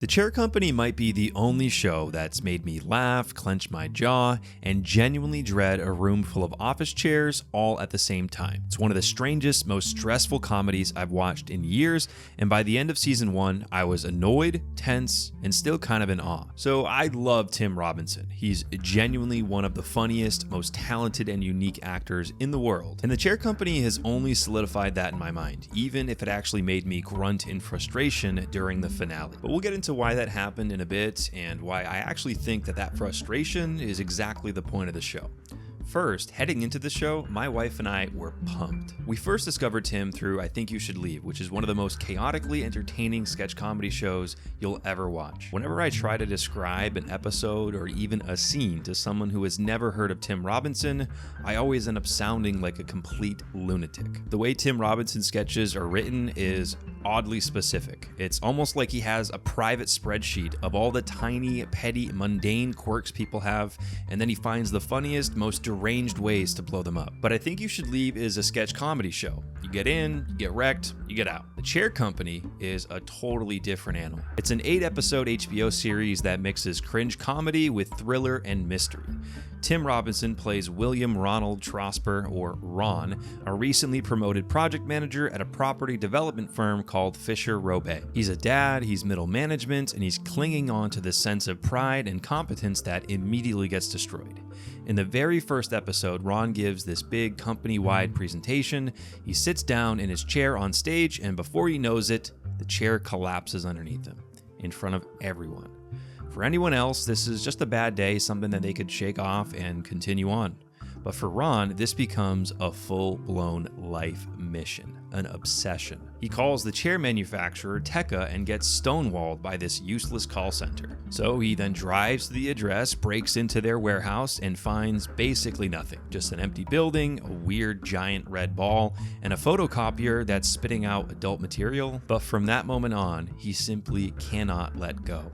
The Chair Company might be the only show that's made me laugh, clench my jaw, and genuinely dread a room full of office chairs all at the same time. It's one of the strangest, most stressful comedies I've watched in years, and by the end of season 1, I was annoyed, tense, and still kind of in awe. So I love Tim Robinson. He's genuinely one of the funniest, most talented, and unique actors in the world. And The Chair Company has only solidified that in my mind, even if it actually made me grunt in frustration during the finale. But we'll get into why that happened in a bit, and why I actually think that frustration is exactly the point of the show. First, heading into the show, my wife and I were pumped. We first discovered Tim through I Think You Should Leave, which is one of the most chaotically entertaining sketch comedy shows you'll ever watch. Whenever I try to describe an episode or even a scene to someone who has never heard of Tim Robinson, I always end up sounding like a complete lunatic. The way Tim Robinson sketches are written is oddly specific. It's almost like he has a private spreadsheet of all the tiny, petty, mundane quirks people have, and then he finds the funniest, most deranged ways to blow them up. But I Think You Should Leave is a sketch comedy show. You get in, you get wrecked, you get out. The Chair Company is a totally different animal. It's an 8-episode HBO series that mixes cringe comedy with thriller and mystery. Tim Robinson plays William Ronald Trosper, or Ron, a recently promoted project manager at a property development firm called Fisher Robe. He's a dad, he's middle management, and he's clinging on to this sense of pride and competence that immediately gets destroyed. In the very first episode, Ron gives this big company-wide presentation. He sits down in his chair on stage, and before he knows it, the chair collapses underneath him, in front of everyone. For anyone else, this is just a bad day, something that they could shake off and continue on. But for Ron, this becomes a full-blown life mission, an obsession. He calls the chair manufacturer Tekka and gets stonewalled by this useless call center. So he then drives to the address, breaks into their warehouse, and finds basically nothing. Just an empty building, a weird giant red ball, and a photocopier that's spitting out adult material. But from that moment on, he simply cannot let go.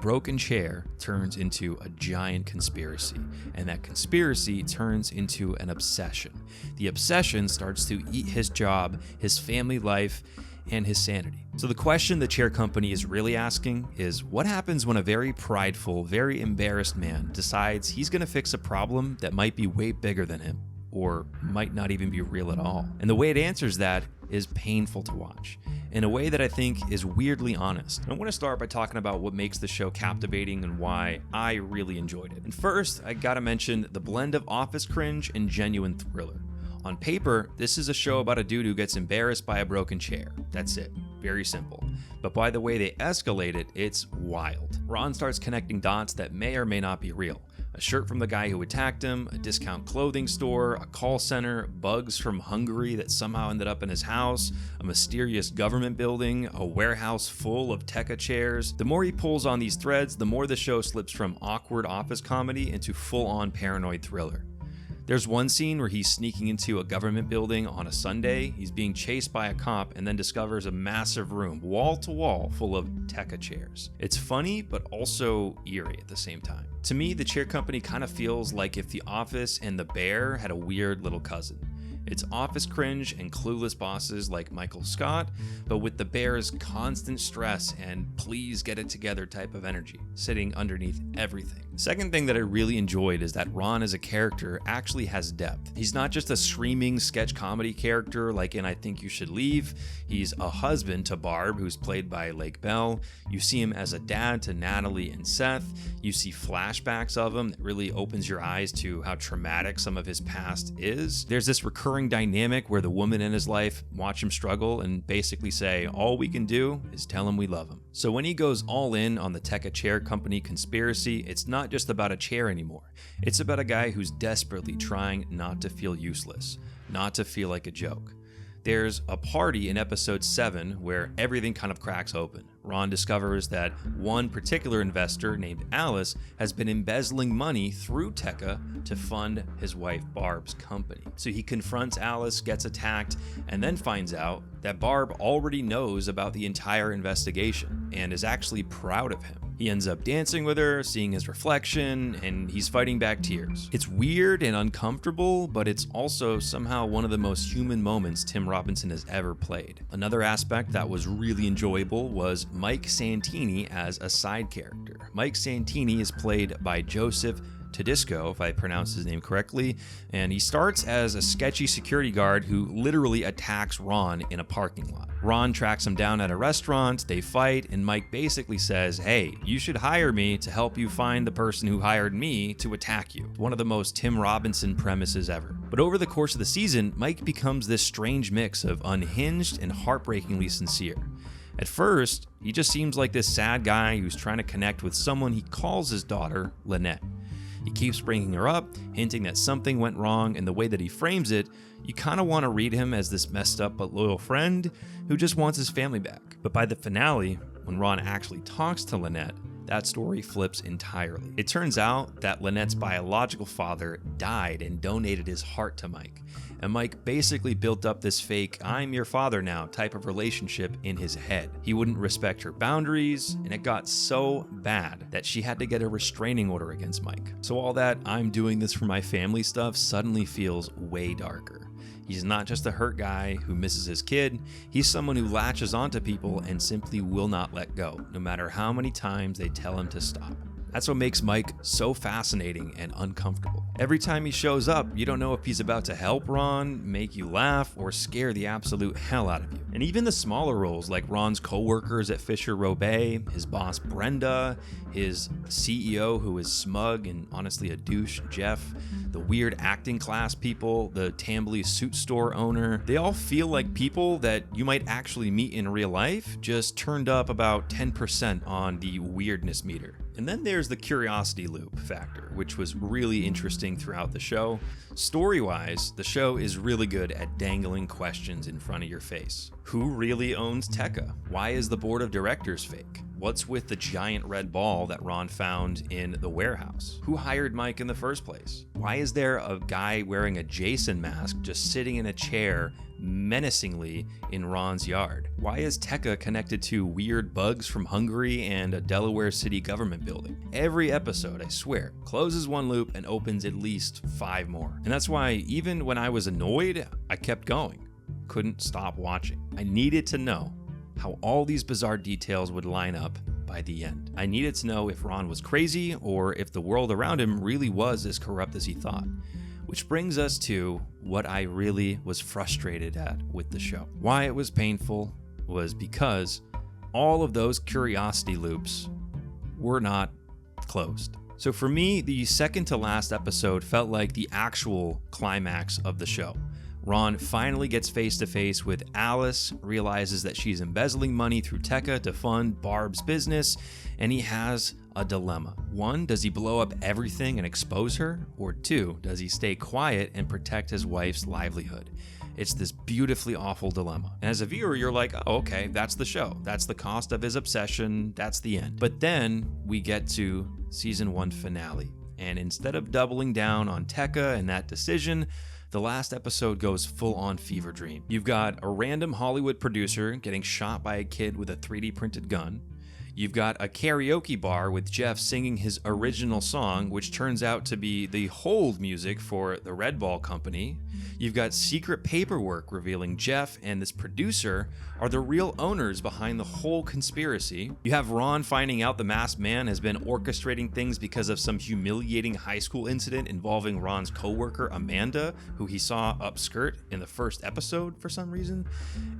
Broken chair turns into a giant conspiracy, and that conspiracy turns into an obsession. The obsession starts to eat his job, his family life, and his sanity. So the question the Chair Company is really asking is, what happens when a very prideful, very embarrassed man decides he's going to fix a problem that might be way bigger than him, or might not even be real at all? And the way it answers that is painful to watch, in a way that I think is weirdly honest. I want to start by talking about what makes the show captivating and why I really enjoyed it. And first, I gotta mention the blend of office cringe and genuine thriller. On paper, this is a show about a dude who gets embarrassed by a broken chair. That's it. Very simple. But by the way they escalate it, it's wild. Ron starts connecting dots that may or may not be real. A shirt from the guy who attacked him, a discount clothing store, a call center, bugs from Hungary that somehow ended up in his house, a mysterious government building, a warehouse full of Tekka chairs. The more he pulls on these threads, the more the show slips from awkward office comedy into full-on paranoid thriller. There's one scene where he's sneaking into a government building on a Sunday. He's being chased by a cop and then discovers a massive room, wall to wall, full of Tekka chairs. It's funny, but also eerie at the same time. To me, the Chair Company kind of feels like if The Office and The Bear had a weird little cousin. It's office cringe and clueless bosses like Michael Scott, but with the Bear's constant stress and please get it together type of energy sitting underneath everything. The second thing that I really enjoyed is that Ron as a character actually has depth. He's not just a screaming sketch comedy character like in I Think You Should Leave. He's a husband to Barb, who's played by Lake Bell. You see him as a dad to Natalie and Seth. You see flashbacks of him that really opens your eyes to how traumatic some of his past is. There's this recurring dynamic where the woman in his life watch him struggle and basically say, all we can do is tell him we love him. So when he goes all in on the Tekka Chair Company conspiracy, it's not just about a chair anymore. It's about a guy who's desperately trying not to feel useless, not to feel like a joke. There's a party in episode 7 where everything kind of cracks open. Ron discovers that one particular investor named Alice has been embezzling money through Tekka to fund his wife Barb's company. So he confronts Alice, gets attacked, and then finds out that Barb already knows about the entire investigation and is actually proud of him. He ends up dancing with her, seeing his reflection, and he's fighting back tears. It's weird and uncomfortable, but it's also somehow one of the most human moments Tim Robinson has ever played. Another aspect that was really enjoyable was Mike Santini as a side character. Mike Santini is played by Joseph Tedisco, if I pronounce his name correctly, and he starts as a sketchy security guard who literally attacks Ron in a parking lot. Ron tracks him down at a restaurant, they fight, and Mike basically says, "Hey, you should hire me to help you find the person who hired me to attack you." One of the most Tim Robinson premises ever. But over the course of the season, Mike becomes this strange mix of unhinged and heartbreakingly sincere. At first, he just seems like this sad guy who's trying to connect with someone he calls his daughter, Lynette. He keeps bringing her up, hinting that something went wrong, and the way that he frames it, you kind of want to read him as this messed up but loyal friend who just wants his family back. But by the finale, when Ron actually talks to Lynette, that story flips entirely. It turns out that Lynette's biological father died and donated his heart to Mike. And Mike basically built up this fake "I'm your father now" type of relationship in his head. He wouldn't respect her boundaries, and it got so bad that she had to get a restraining order against Mike. So all that "I'm doing this for my family" stuff suddenly feels way darker. He's not just a hurt guy who misses his kid, he's someone who latches onto people and simply will not let go, no matter how many times they tell him to stop. That's what makes Mike so fascinating and uncomfortable. Every time he shows up, you don't know if he's about to help Ron, make you laugh, or scare the absolute hell out of you. And even the smaller roles, like Ron's co-workers at Fisher Robey, his boss Brenda, his CEO who is smug and honestly a douche, Jeff, the weird acting class people, the Tambly suit store owner, they all feel like people that you might actually meet in real life, just turned up about 10% on the weirdness meter. And then there's the curiosity loop factor, which was really interesting throughout the show. Story-wise, the show is really good at dangling questions in front of your face. Who really owns Tekka? Why is the board of directors fake? What's with the giant red ball that Ron found in the warehouse? Who hired Mike in the first place? Why is there a guy wearing a Jason mask just sitting in a chair menacingly in Ron's yard? Why is Tekka connected to weird bugs from Hungary and a Delaware city government building? Every episode, I swear, closes one loop and opens at least 5 more. And that's why even when I was annoyed, I kept going. Couldn't stop watching. I needed to know how all these bizarre details would line up by the end. I needed to know if Ron was crazy or if the world around him really was as corrupt as he thought. Which brings us to what I really was frustrated at with the show. Why it was painful was because all of those curiosity loops were not closed. So for me, the second to last episode felt like the actual climax of the show. Ron finally gets face to face with Alice, realizes that she's embezzling money through Tekka to fund Barb's business, and he has a dilemma. 1, does he blow up everything and expose her? Or 2, does he stay quiet and protect his wife's livelihood? It's this beautifully awful dilemma. And as a viewer, you're like, oh, okay, that's the show. That's the cost of his obsession. That's the end. But then we get to season 1 finale. And instead of doubling down on Tekka and that decision, the last episode goes full on fever dream. You've got a random Hollywood producer getting shot by a kid with a 3D printed gun. You've got a karaoke bar with Jeff singing his original song, which turns out to be the hold music for the Red Ball Company. You've got secret paperwork revealing Jeff and this producer are the real owners behind the whole conspiracy. You have Ron finding out the masked man has been orchestrating things because of some humiliating high school incident involving Ron's coworker Amanda, who he saw upskirt in the first episode for some reason.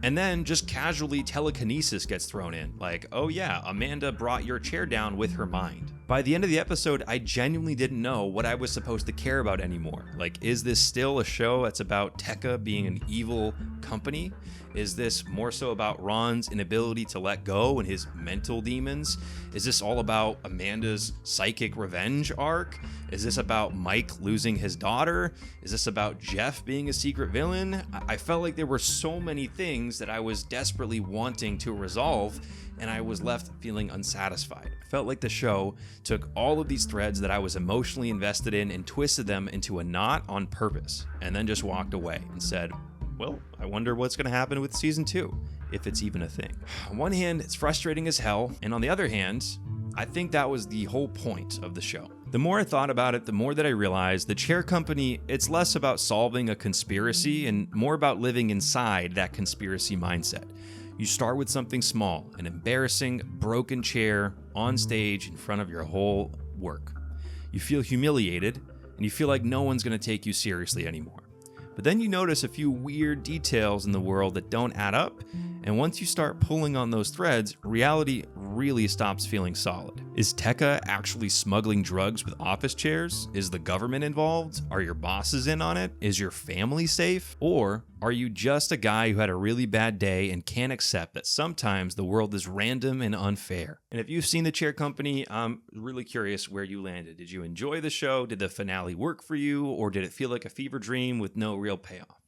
And then just casually telekinesis gets thrown in, like, oh yeah, Amanda brought your chair down with her mind. By the end of the episode, I genuinely didn't know what I was supposed to care about anymore. Like, is this still a show that's about Tekka being an evil company? Is this more so about Ron's inability to let go and his mental demons? Is this all about Amanda's psychic revenge arc? Is this about Mike losing his daughter? Is this about Jeff being a secret villain? I felt like there were so many things that I was desperately wanting to resolve, and I was left feeling unsatisfied. I felt like the show took all of these threads that I was emotionally invested in and twisted them into a knot on purpose, and then just walked away and said, well, I wonder what's going to happen with season 2, if it's even a thing. On one hand, it's frustrating as hell, and on the other hand, I think that was the whole point of the show. The more I thought about it, the more that I realized the chair company, it's less about solving a conspiracy and more about living inside that conspiracy mindset. You start with something small, an embarrassing, broken chair on stage in front of your whole work. You feel humiliated, and you feel like no one's going to take you seriously anymore. But then you notice a few weird details in the world that don't add up, and once you start pulling on those threads, reality really stops feeling solid. Is Tekka actually smuggling drugs with office chairs? Is the government involved? Are your bosses in on it? Is your family safe? Or are you just a guy who had a really bad day and can't accept that sometimes the world is random and unfair? And if you've seen The Chair Company, I'm really curious where you landed. Did you enjoy the show? Did the finale work for you? Or did it feel like a fever dream with no real payoff?